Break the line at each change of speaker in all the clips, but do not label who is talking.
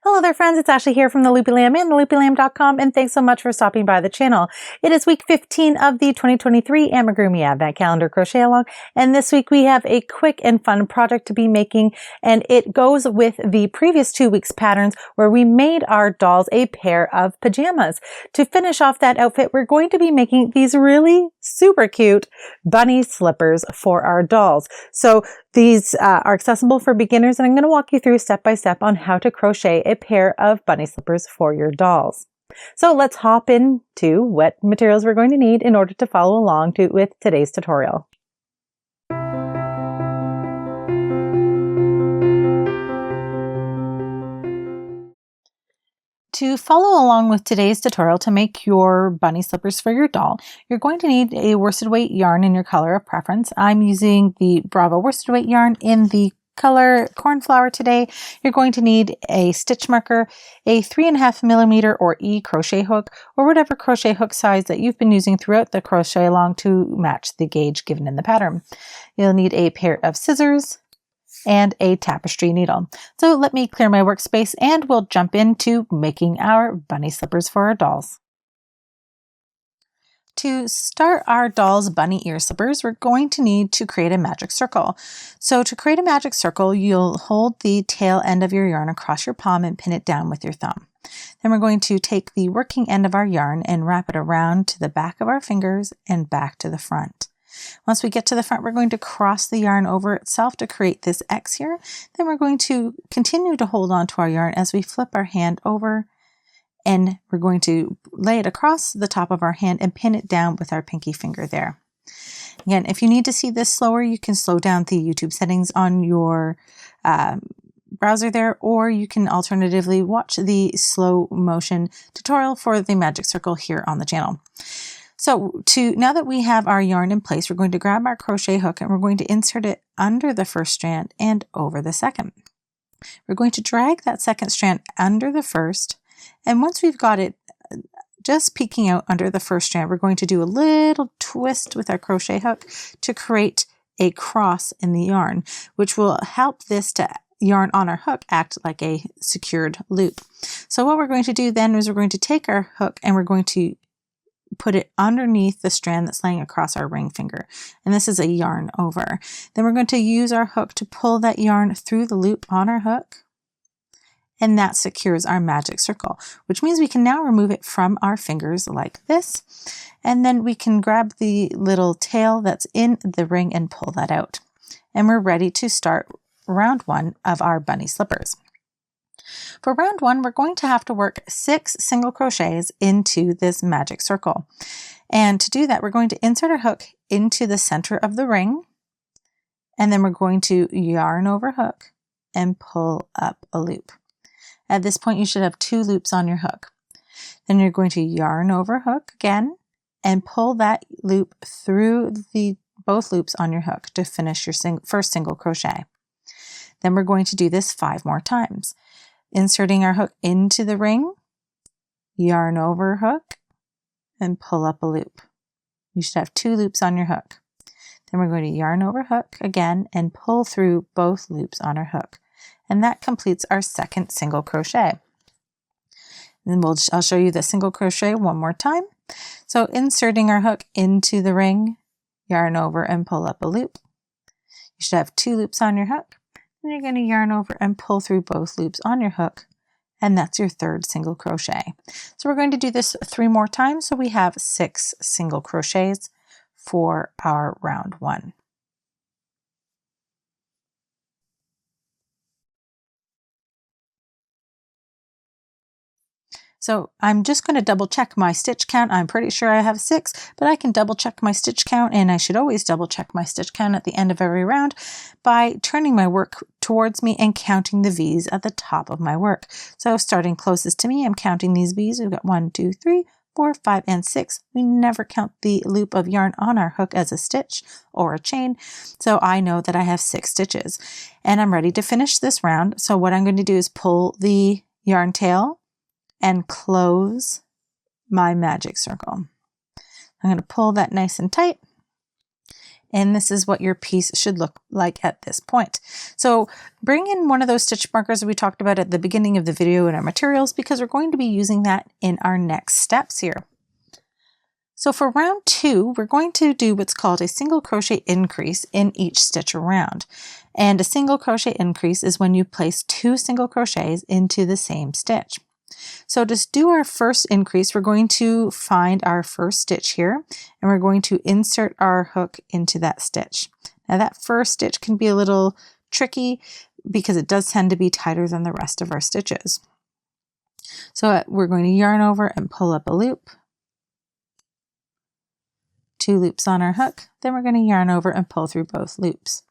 Hello there friends, it's Ashley here from the Loopy Lamb and theloopylamb.com, and thanks so much for stopping by the channel. It is week 15 of the 2023 Amigurumi Advent Calendar Crochet Along, and this week we have a quick and fun project to be making, and it goes with the previous 2 weeks patterns where we made our dolls a pair of pajamas. To finish off that outfit, we're going to be making these really super cute bunny slippers for our dolls. So these are accessible for beginners, and I'm going to walk you through step by step on how to crochet a pair of bunny slippers for your dolls. So let's hop into what materials we're going to need in order to follow along with today's tutorial. To follow along with today's tutorial to make your bunny slippers for your doll, you're going to need a worsted weight yarn in your color of preference. I'm using the Bravo worsted weight yarn in the color Cornflower today. You're going to need a stitch marker, a 3.5mm or E crochet hook, or whatever crochet hook size that you've been using throughout the crochet along to match the gauge given in the pattern. You'll need a pair of scissors and a tapestry needle. So let me clear my workspace and we'll jump into making our bunny slippers for our dolls. To start our doll's bunny ear slippers, we're going to need to create a magic circle. So to create a magic circle, you'll hold the tail end of your yarn across your palm and pin it down with your thumb. Then we're going to take the working end of our yarn and wrap it around to the back of our fingers and back to the front. Once we get to the front, we're going to cross the yarn over itself to create this X here. Then we're going to continue to hold on to our yarn as we flip our hand over, and we're going to lay it across the top of our hand and pin it down with our pinky finger there. Again, if you need to see this slower, you can slow down the YouTube settings on your browser there, or you can alternatively watch the slow motion tutorial for the magic circle here on the channel. So now that we have our yarn in place, we're going to grab our crochet hook and we're going to insert it under the first strand and over the second. We're going to drag that second strand under the first, and once we've got it just peeking out under the first strand, we're going to do a little twist with our crochet hook to create a cross in the yarn, which will help this yarn on our hook act like a secured loop. So what we're going to do then is we're going to take our hook and we're going to put it underneath the strand that's laying across our ring finger. And this is a yarn over. Then we're going to use our hook to pull that yarn through the loop on our hook. And that secures our magic circle, which means we can now remove it from our fingers like this. And then we can grab the little tail that's in the ring and pull that out. And we're ready to start round 1 of our bunny slippers. For round 1, we're going to have to work 6 single crochets into this magic circle. And to do that, we're going to insert our hook into the center of the ring, and then we're going to yarn over hook and pull up a loop. At this point, you should have 2 loops on your hook. Then you're going to yarn over hook again and pull that loop through both loops on your hook to finish your first single crochet. Then we're going to do this 5 more times. Inserting our hook into the ring, yarn over hook, and pull up a loop. You should have 2 loops on your hook. Then we're going to yarn over hook again and pull through both loops on our hook. And that completes our second single crochet. And then I'll show you the single crochet one more time. So inserting our hook into the ring, yarn over and pull up a loop. You should have 2 loops on your hook. And you're going to yarn over and pull through both loops on your hook, and that's your third single crochet. So we're going to do this 3 more times, so we have 6 single crochets for our round 1. So I'm just going to double check my stitch count. I'm pretty sure I have 6, but I can double check my stitch count, and I should always double check my stitch count at the end of every round by turning my work towards me and counting the V's at the top of my work. So starting closest to me, I'm counting these V's. We've got 1, 2, 3, 4, 5, and 6. We never count the loop of yarn on our hook as a stitch or a chain, so I know that I have 6 stitches. And I'm ready to finish this round. So what I'm going to do is pull the yarn tail and close my magic circle. I'm going to pull that nice and tight, And this is what your piece should look like at this point. So bring in one of those stitch markers we talked about at the beginning of the video in our materials, because we're going to be using that in our next steps here. So for round 2, we're going to do what's called a single crochet increase in each stitch around. And a single crochet increase is when you place 2 single crochets into the same stitch. So to do our first increase, we're going to find our first stitch here, and we're going to insert our hook into that stitch. Now that first stitch can be a little tricky because it does tend to be tighter than the rest of our stitches. So we're going to yarn over and pull up a loop, 2 loops on our hook, then we're going to yarn over and pull through both loops.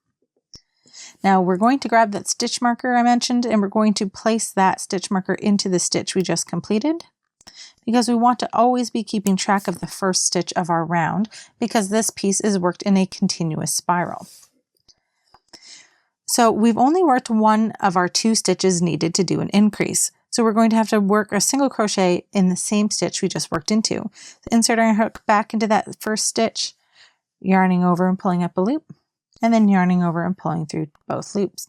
Now we're going to grab that stitch marker I mentioned, and we're going to place that stitch marker into the stitch we just completed, because we want to always be keeping track of the first stitch of our round, because this piece is worked in a continuous spiral. So we've only worked one of our 2 stitches needed to do an increase. So we're going to have to work a single crochet in the same stitch we just worked into. So insert our hook back into that first stitch, yarning over and pulling up a loop, and then yarning over and pulling through both loops.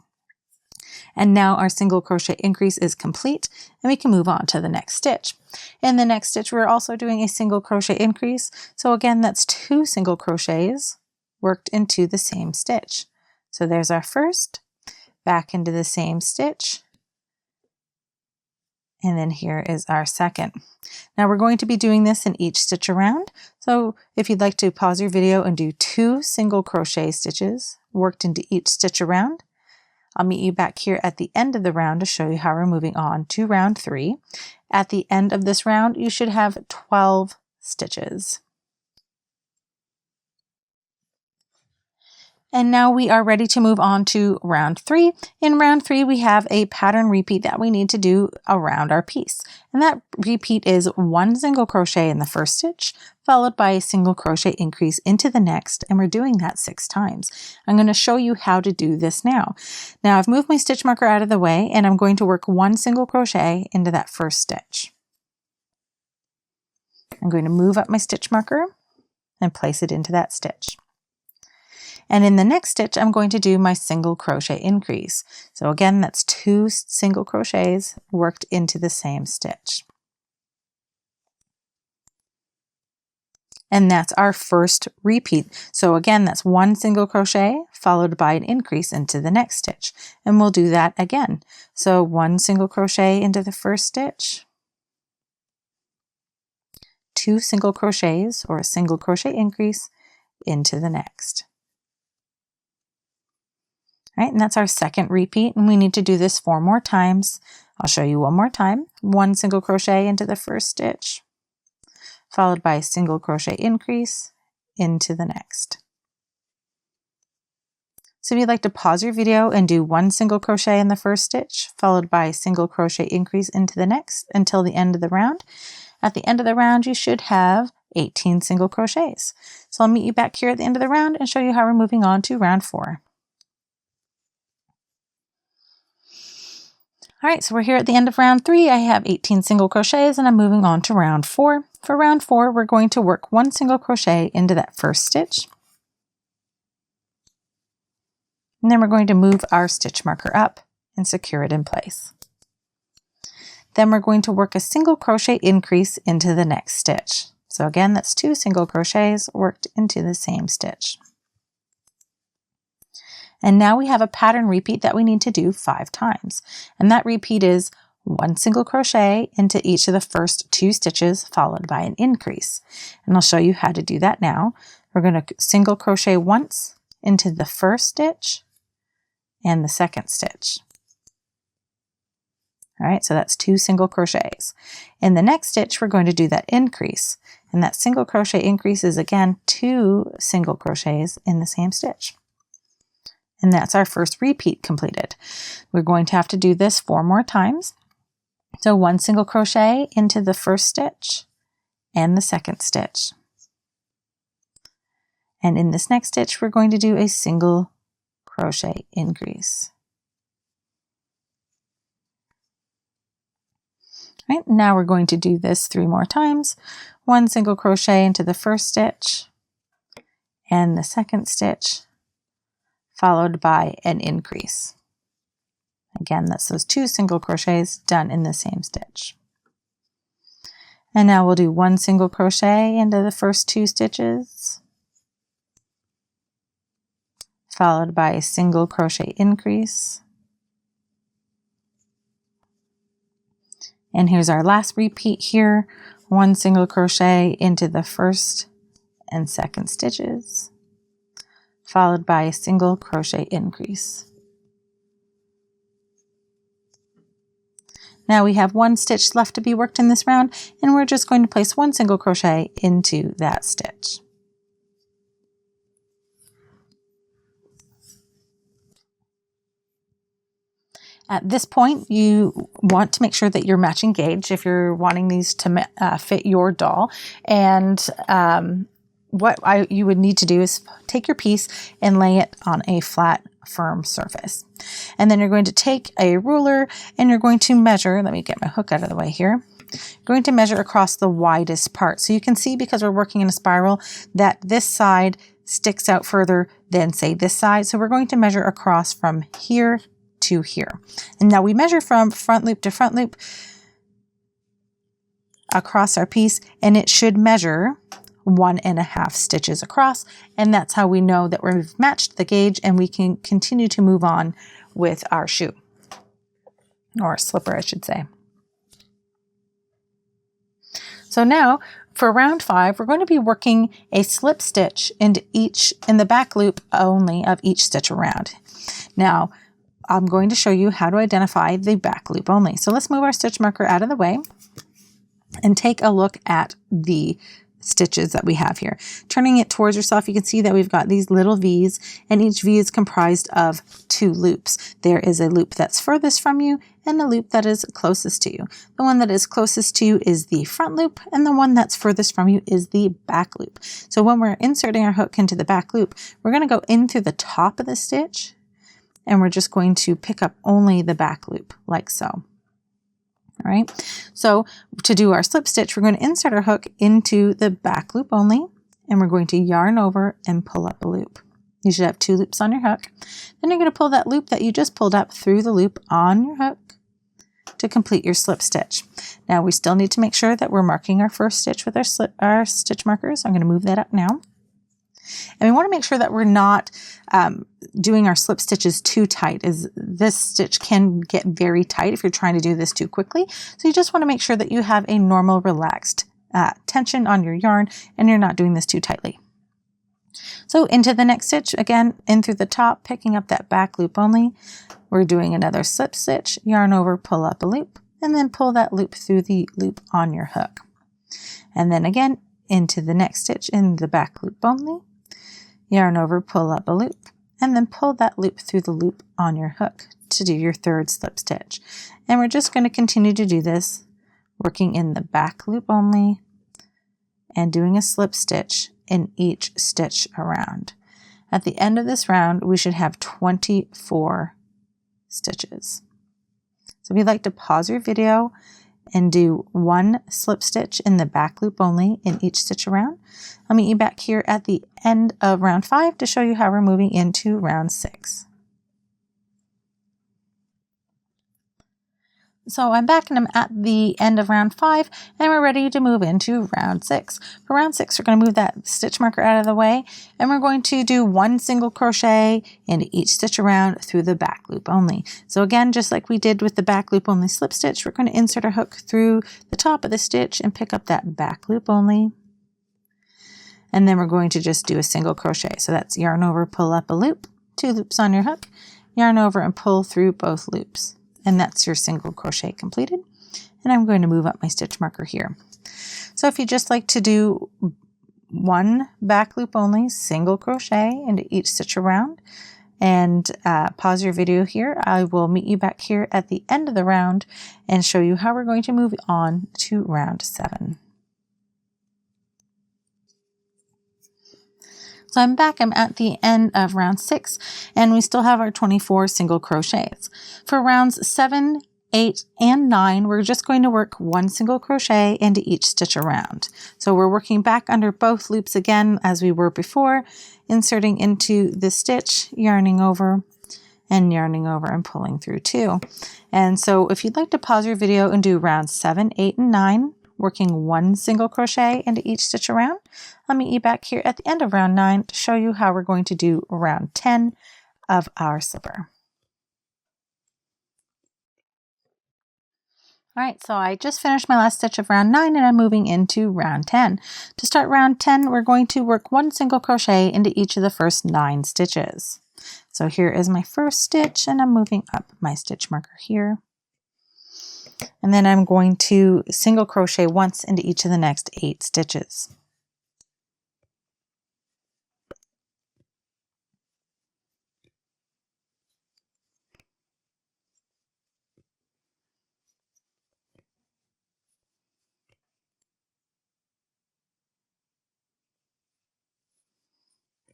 And now our single crochet increase is complete, and we can move on to the next stitch. In the next stitch, we're also doing a single crochet increase. So again, that's 2 single crochets worked into the same stitch. So there's our first, back into the same stitch, and then here is our second. Now we're going to be doing this in each stitch around. So if you'd like to pause your video and do 2 single crochet stitches worked into each stitch around, I'll meet you back here at the end of the round to show you how we're moving on to round 3. At the end of this round, you should have 12 stitches. And now we are ready to move on to round 3. In round 3, we have a pattern repeat that we need to do around our piece. And that repeat is 1 single crochet in the first stitch, followed by a single crochet increase into the next, and we're doing that 6 times. I'm going to show you how to do this now. Now I've moved my stitch marker out of the way, and I'm going to work 1 single crochet into that first stitch. I'm going to move up my stitch marker and place it into that stitch. And in the next stitch, I'm going to do my single crochet increase. So again, that's 2 single crochets worked into the same stitch. And that's our first repeat. So again, that's 1 single crochet followed by an increase into the next stitch. And we'll do that again. So 1 single crochet into the first stitch, 2 single crochets or a single crochet increase into the next. All right, and that's our second repeat, and we need to do this 4 more times. I'll show you one more time. 1 single crochet into the first stitch, followed by a single crochet increase into the next. So if you'd like to pause your video and do 1 single crochet in the first stitch, followed by a single crochet increase into the next until the end of the round. At the end of the round, you should have 18 single crochets. So I'll meet you back here at the end of the round and show you how we're moving on to round 4. All right, so we're here at the end of round 3. I have 18 single crochets, and I'm moving on to round 4. For round 4, we're going to work 1 single crochet into that first stitch. And then we're going to move our stitch marker up and secure it in place. Then we're going to work a single crochet increase into the next stitch. So again, that's 2 single crochets worked into the same stitch. And now we have a pattern repeat that we need to do 5 times. And that repeat is 1 single crochet into each of the first 2 stitches followed by an increase. And I'll show you how to do that now. We're going to single crochet once into the first stitch and the second stitch. All right, so that's 2 single crochets. In the next stitch, we're going to do that increase. And that single crochet increase is again 2 single crochets in the same stitch. And that's our first repeat completed. We're going to have to do this 4 more times. So 1 single crochet into the first stitch and the second stitch. And in this next stitch, we're going to do a single crochet increase. All right, now we're going to do this 3 more times. 1 single crochet into the first stitch and the second stitch, followed by an increase. Again, that's those 2 single crochets done in the same stitch. And now we'll do 1 single crochet into the first 2 stitches, followed by a single crochet increase. And here's our last repeat here, 1 single crochet into the first and second stitches, followed by a single crochet increase. Now we have 1 stitch left to be worked in this round, and we're just going to place 1 single crochet into that stitch. At this point, you want to make sure that you're matching gauge if you're wanting these to fit your doll. And what you would need to do is take your piece and lay it on a flat, firm surface. And then you're going to take a ruler and you're going to measure, let me get my hook out of the way here. You're going to measure across the widest part. So you can see, because we're working in a spiral, that this side sticks out further than, say, this side. So we're going to measure across from here to here. And now we measure from front loop to front loop across our piece, and it should measure 1.5 stitches across, and that's how we know that we've matched the gauge and we can continue to move on with our shoe, or slipper I should say. So now for round 5, we're going to be working a slip stitch in the back loop only of each stitch around. Now I'm going to show you how to identify the back loop only. So let's move our stitch marker out of the way and take a look at the stitches that we have here. Turning it towards yourself, you can see that we've got these little V's, and each V is comprised of 2 loops. There is a loop that's furthest from you and a loop that is closest to you. The one that is closest to you is the front loop, and the one that's furthest from you is the back loop. So when we're inserting our hook into the back loop, we're going to go in through the top of the stitch, and we're just going to pick up only the back loop, like so. All right, so to do our slip stitch, we're going to insert our hook into the back loop only, and we're going to yarn over and pull up a loop. You should have 2 loops on your hook. Then you're going to pull that loop that you just pulled up through the loop on your hook to complete your slip stitch. Now we still need to make sure that we're marking our first stitch with our stitch markers. I'm going to move that up now. And we want to make sure that we're not doing our slip stitches too tight, as this stitch can get very tight if you're trying to do this too quickly. So you just want to make sure that you have a normal, relaxed tension on your yarn and you're not doing this too tightly. So into the next stitch, again, in through the top, picking up that back loop only. We're doing another slip stitch, yarn over, pull up a loop, and then pull that loop through the loop on your hook. And then again, into the next stitch in the back loop only. Yarn over, pull up a loop, and then pull that loop through the loop on your hook to do your 3rd slip stitch. And we're just going to continue to do this, working in the back loop only and doing a slip stitch in each stitch around. At the end of this round, we should have 24 stitches. So if you'd like to pause your video and do 1 slip stitch in the back loop only in each stitch around, I'll meet you back here at the end of round 5 to show you how we're moving into round 6. So I'm back and I'm at the end of round 5 and we're ready to move into round 6. For round 6, we're going to move that stitch marker out of the way and we're going to do 1 single crochet into each stitch around through the back loop only. So again, just like we did with the back loop only slip stitch, we're going to insert our hook through the top of the stitch and pick up that back loop only. And then we're going to just do a single crochet. So that's yarn over, pull up a loop, 2 loops on your hook, yarn over and pull through both loops. And that's your single crochet completed. And I'm going to move up my stitch marker here. So if you just like to do 1 back loop only, single crochet into each stitch around, and pause your video here, I will meet you back here at the end of the round and show you how we're going to move on to round 7. So I'm back, I'm at the end of round 6 and we still have our 24 single crochets. For rounds 7, 8, and 9, we're just going to work 1 single crochet into each stitch around. So we're working back under both loops again as we were before, inserting into the stitch, yarning over and pulling through 2. And so if you'd like to pause your video and do round 7, 8, and 9, working 1 single crochet into each stitch around, I'll meet you back here at the end of round 9 to show you how we're going to do round 10 of our slipper. All right, so I just finished my last stitch of round 9 and I'm moving into round 10. To start round 10, we're going to work 1 single crochet into each of the first 9 stitches. So here is my first stitch and I'm moving up my stitch marker here. And then I'm going to single crochet once into each of the next 8 stitches.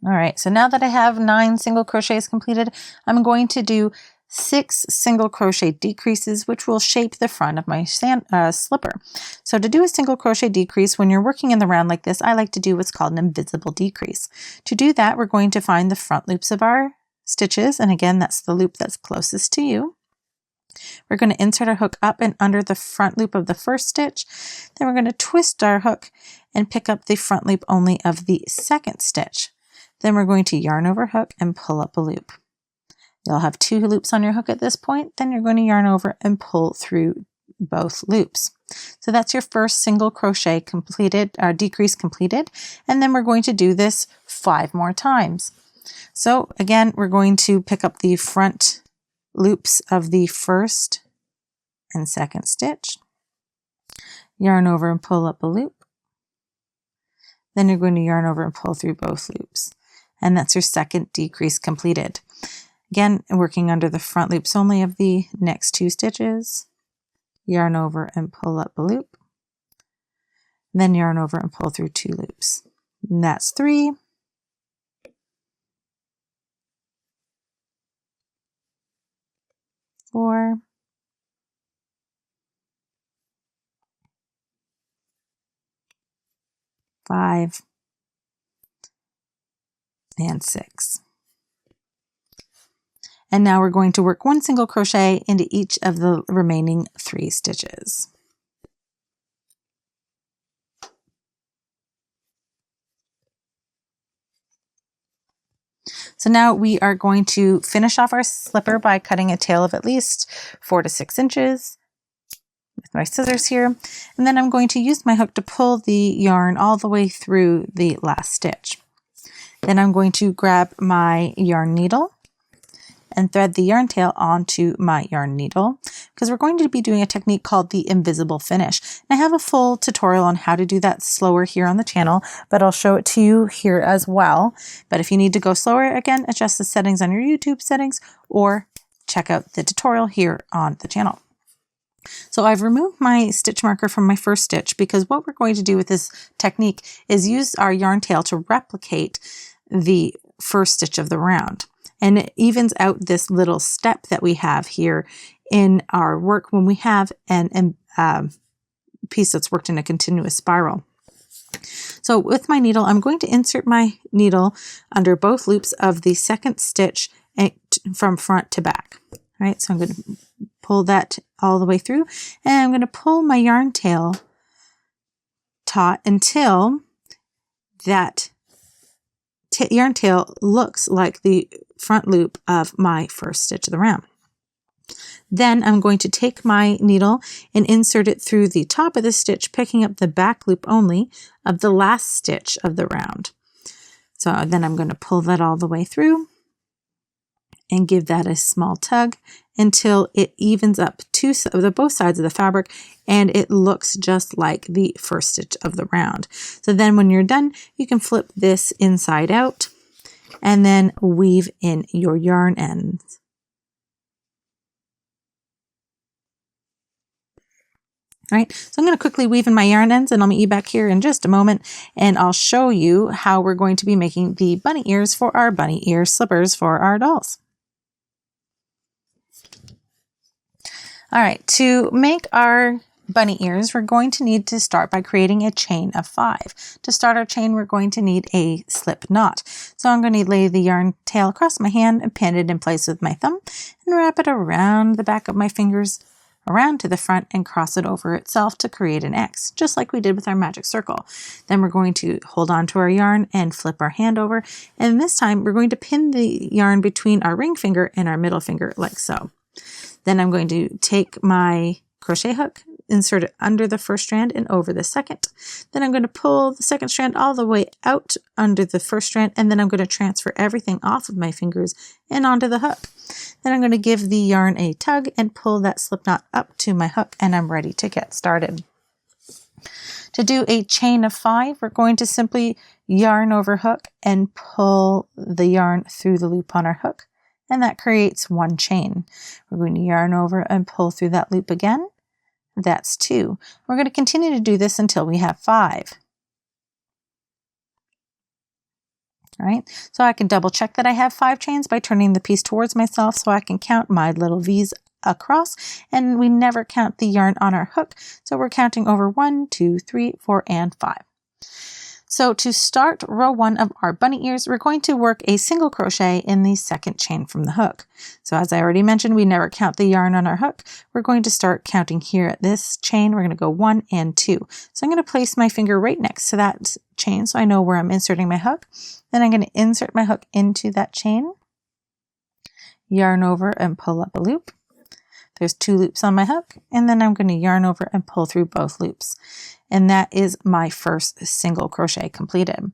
All right, so now that I have 9 single crochets completed, I'm going to do 6 single crochet decreases, which will shape the front of my slipper. So to do a single crochet decrease, when you're working in the round like this, I like to do what's called an invisible decrease. To do that, we're going to find the front loops of our stitches, and again, that's the loop that's closest to you. We're going to insert our hook up and under the front loop of the first stitch. Then we're going to twist our hook and pick up the front loop only of the second stitch. Then we're going to yarn over hook and pull up a loop. You'll have 2 loops on your hook at this point. Then you're going to yarn over and pull through both loops. So that's your first single crochet completed, or decrease completed. And then we're going to do this 5 more times. So again, we're going to pick up the front loops of the first and second stitch, yarn over and pull up a loop. Then you're going to yarn over and pull through both loops. And that's your second decrease completed. Again, working under the front loops only of the next 2 stitches, yarn over and pull up a loop, then yarn over and pull through 2 loops. And that's 3. 4. 5. And 6. And now we're going to work 1 single crochet into each of the remaining 3 stitches. So now we are going to finish off our slipper by cutting a tail of at least 4 to 6 inches with my scissors here. And then I'm going to use my hook to pull the yarn all the way through the last stitch. Then I'm going to grab my yarn needle and thread the yarn tail onto my yarn needle, because we're going to be doing a technique called the invisible finish. And I have a full tutorial on how to do that slower here on the channel, but I'll show it to you here as well. But if you need to go slower, again, adjust the settings on your YouTube settings or check out the tutorial here on the channel. So I've removed my stitch marker from my first stitch, because what we're going to do with this technique is use our yarn tail to replicate the first stitch of the round. And it evens out this little step that we have here in our work when we have an piece that's worked in a continuous spiral. So with my needle, I'm going to insert my needle under both loops of the second stitch from front to back. All right, so I'm going to pull that all the way through, and I'm going to pull my yarn tail taut until that yarn tail looks like the front loop of my first stitch of the round. Then I'm going to take my needle and insert it through the top of the stitch, picking up the back loop only of the last stitch of the round. So then I'm going to pull that all the way through and give that a small tug until it evens up both sides of the fabric and it looks just like the first stitch of the round. So then when you're done, you can flip this inside out and then weave in your yarn ends. All right, so I'm going to quickly weave in my yarn ends and I'll meet you back here in just a moment, and I'll show you how we're going to be making the bunny ears for our bunny ear slippers for our dolls. All right, to make our bunny ears, we're going to need to start by creating a chain of 5. To start our chain, we're going to need a slip knot. So I'm going to lay the yarn tail across my hand and pin it in place with my thumb and wrap it around the back of my fingers, around to the front, and cross it over itself to create an X, just like we did with our magic circle. Then we're going to hold on to our yarn and flip our hand over. And this time we're going to pin the yarn between our ring finger and our middle finger like so. Then I'm going to take my crochet hook, insert it under the first strand and over the second. Then I'm going to pull the second strand all the way out under the first strand, and then I'm going to transfer everything off of my fingers and onto the hook. Then I'm going to give the yarn a tug and pull that slip knot up to my hook, and I'm ready to get started. To do a chain of 5, we're going to simply yarn over hook and pull the yarn through the loop on our hook, and that creates 1 chain. We're going to yarn over and pull through that loop again. That's 2. We're going to continue to do this until we have 5. All right, so I can double check that I have 5 chains by turning the piece towards myself so I can count my little V's across, and we never count the yarn on our hook, so we're counting over 1, 2, 3, 4, and 5. So to start row 1 of our bunny ears, we're going to work a single crochet in the second chain from the hook. So as I already mentioned, we never count the yarn on our hook. We're going to start counting here at this chain. We're going to go 1 and 2. So I'm going to place my finger right next to that chain so I know where I'm inserting my hook. Then I'm going to insert my hook into that chain, yarn over and pull up a loop. There's 2 loops on my hook, and then I'm going to yarn over and pull through both loops. And that is my first single crochet completed.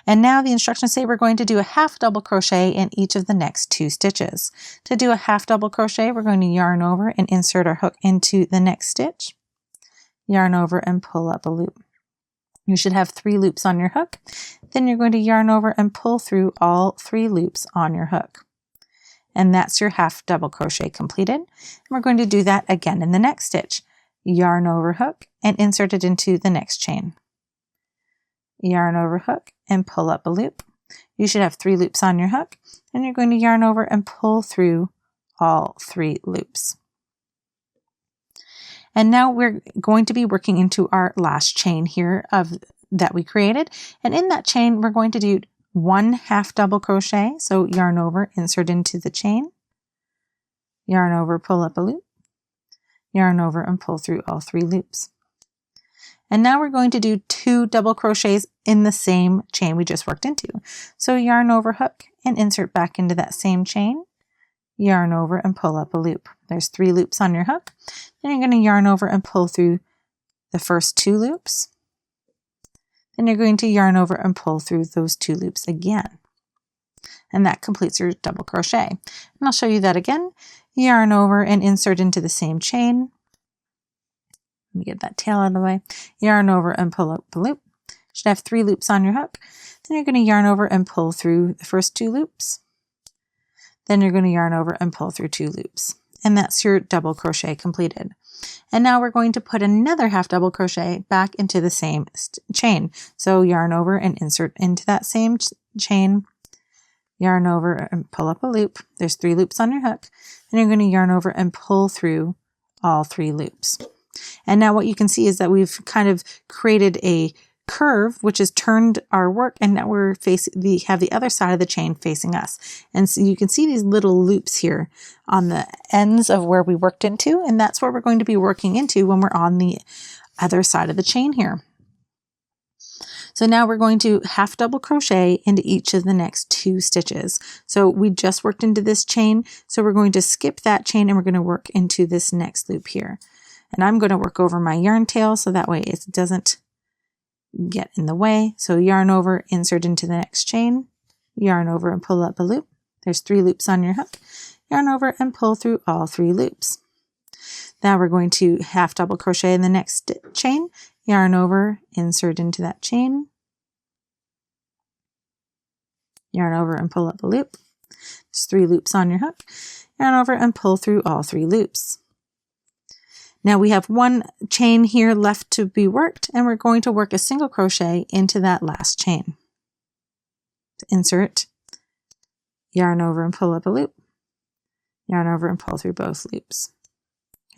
And now the instructions say we're going to do a half double crochet in each of the next 2 stitches. To do a half double crochet, we're going to yarn over and insert our hook into the next stitch, yarn over and pull up a loop. You should have 3 loops on your hook. Then you're going to yarn over and pull through all 3 loops on your hook. And that's your half double crochet completed. And we're going to do that again in the next stitch. Yarn over hook and insert it into the next chain. Yarn over hook and pull up a loop. You should have 3 loops on your hook, and you're going to yarn over and pull through all 3 loops. And now we're going to be working into our last chain here that we created. And in that chain, we're going to do 1 half double crochet. So yarn over, insert into the chain, yarn over, pull up a loop, yarn over and pull through all 3 loops. And now we're going to do 2 double crochets in the same chain we just worked into. So yarn over hook and insert back into that same chain, yarn over and pull up a loop. There's 3 loops on your hook. Then you're going to yarn over and pull through the first 2 loops. Then you're going to yarn over and pull through those 2 loops again. And that completes your double crochet. And I'll show you that again. Yarn over and insert into the same chain. Let me get that tail out of the way. Yarn over and pull up a loop. You should have 3 loops on your hook. Then you're going to yarn over and pull through the first 2 loops. Then you're going to yarn over and pull through 2 loops. And that's your double crochet completed. And now we're going to put another half double crochet back into the same chain. So yarn over and insert into that same chain, yarn over and pull up a loop. There's 3 loops on your hook. Then you're going to yarn over and pull through all 3 loops. And now what you can see is that we've kind of created a curve, which has turned our work, and now we're have the other side of the chain facing us. And so you can see these little loops here on the ends of where we worked into, and that's where we're going to be working into when we're on the other side of the chain here. So now we're going to half double crochet into each of the next 2 stitches. So we just worked into this chain, so we're going to skip that chain and we're going to work into this next loop here. And I'm going to work over my yarn tail so that way it doesn't get in the way. So yarn over, insert into the next chain, yarn over and pull up a loop. There's 3 loops on your hook. Yarn over and pull through all 3 loops. Now we're going to half double crochet in the next chain, yarn over, insert into that chain, yarn over and pull up a loop. There's 3 loops on your hook. Yarn over and pull through all 3 loops. Now we have 1 chain here left to be worked, and we're going to work a single crochet into that last chain. Insert, yarn over and pull up a loop, yarn over and pull through both loops.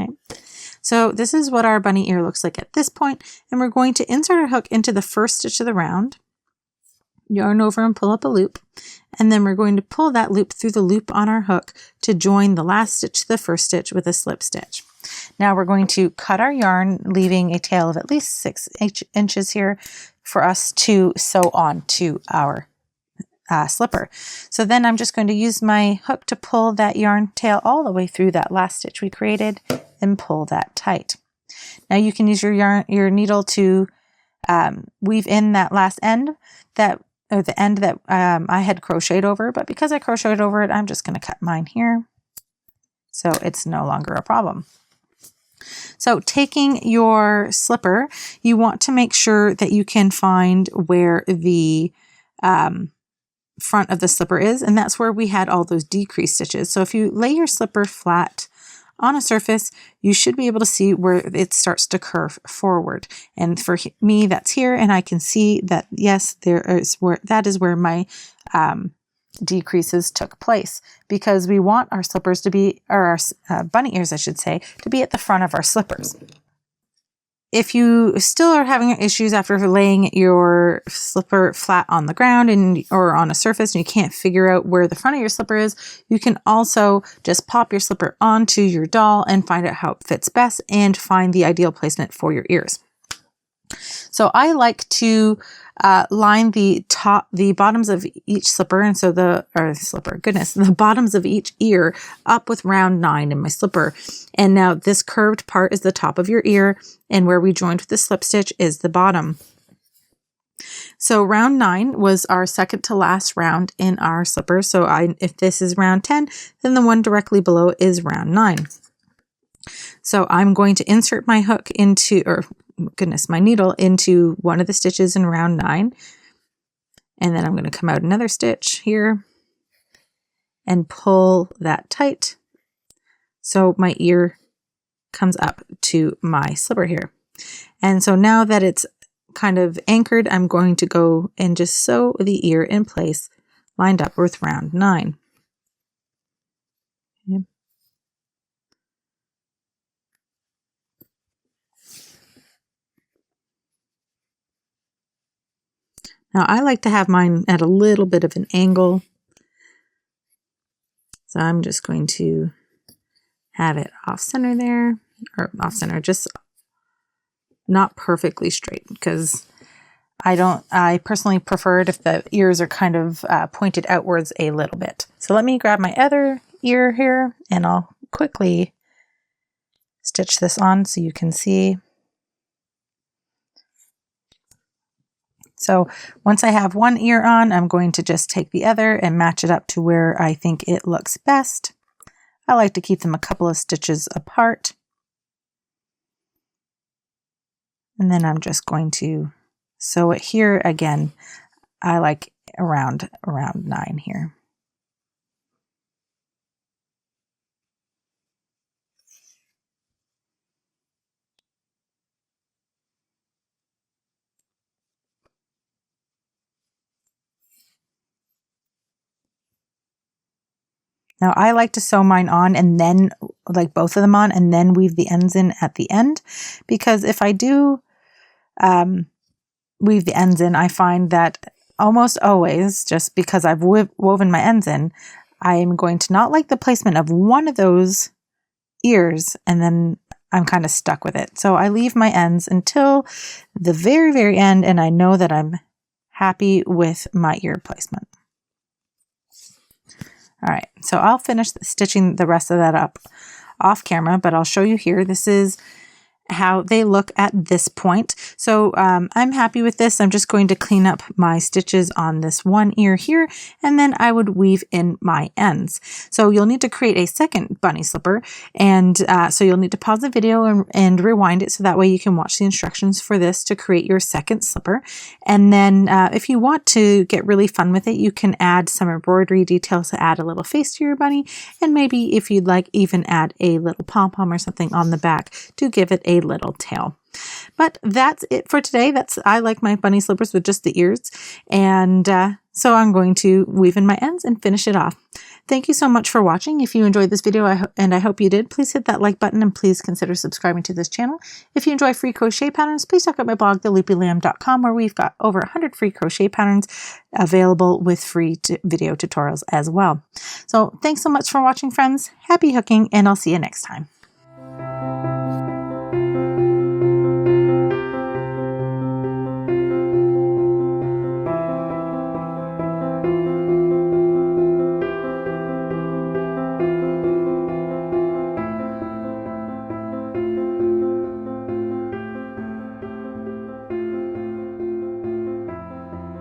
Okay. So this is what our bunny ear looks like at this point, and we're going to insert our hook into the first stitch of the round, yarn over and pull up a loop, and then we're going to pull that loop through the loop on our hook to join the last stitch to the first stitch with a slip stitch. Now we're going to cut our yarn, leaving a tail of at least 6 inches here for us to sew on to our slipper. So then I'm just going to use my hook to pull that yarn tail all the way through that last stitch we created and pull that tight. Now you can use your needle to weave in that last end the end that I had crocheted over, but because I crocheted over it, I'm just going to cut mine here. So it's no longer a problem. So taking your slipper, you want to make sure that you can find where the front of the slipper is, and that's where we had all those decrease stitches. So if you lay your slipper flat on a surface, you should be able to see where it starts to curve forward. And for me, that's here, and I can see that, yes, that is where my decreases took place, because we want our slippers to be, or our bunny ears, I should say, to be at the front of our slippers. If you still are having issues after laying your slipper flat on the ground or on a surface and you can't figure out where the front of your slipper is, you can also just pop your slipper onto your doll and find out how it fits best and find the ideal placement for your ears. So I like to line the bottoms of each slipper, and so the bottoms of each ear up with round 9 in my slipper. And now this curved part is the top of your ear, and where we joined with the slip stitch is the bottom. So round 9 was our second to last round in our slipper. So if this is round 10, then the one directly below is round 9. So I'm going to insert my hook my needle into one of the stitches in round 9. And then I'm going to come out another stitch here and pull that tight. So my ear comes up to my slipper here. And so now that it's kind of anchored, I'm going to go and just sew the ear in place, lined up with round 9. Okay. Now I like to have mine at a little bit of an angle. So I'm just going to have it off center there, or off center, just not perfectly straight, because I personally prefer it if the ears are kind of pointed outwards a little bit. So let me grab my other ear here and I'll quickly stitch this on so you can see. So once I have one ear on, I'm going to just take the other and match it up to where I think it looks best. I like to keep them a couple of stitches apart. And then I'm just going to sew it here again. I like around 9 here. Now I like to sew mine on and then, like both of them on, and then weave the ends in at the end, because if I do weave the ends in, I find that almost always, just because I've woven my ends in, I am going to not like the placement of one of those ears, and then I'm kind of stuck with it. So I leave my ends until the very, very end, and I know that I'm happy with my ear placement. All right, so I'll finish stitching the rest of that up off camera, but I'll show you here. This is how they look at this point. So I'm happy with this. I'm just going to clean up my stitches on this one ear here, and then I would weave in my ends. So you'll need to create a second bunny slipper, and so you'll need to pause the video and rewind it so that way you can watch the instructions for this to create your second slipper. And then if you want to get really fun with it, you can add some embroidery details to add a little face to your bunny, and maybe if you'd like, even add a little pom-pom or something on the back to give it a little tail. But that's it for today. I like my bunny slippers with just the ears, and so I'm going to weave in my ends and finish it off. Thank you so much for watching. If you enjoyed this video, and I hope you did, please hit that like button and please consider subscribing to this channel. If you enjoy free crochet patterns, please check out my blog, theloopylamb.com, where we've got over 100 free crochet patterns available with free video tutorials as well. So thanks so much for watching, friends. Happy hooking, and I'll see you next time.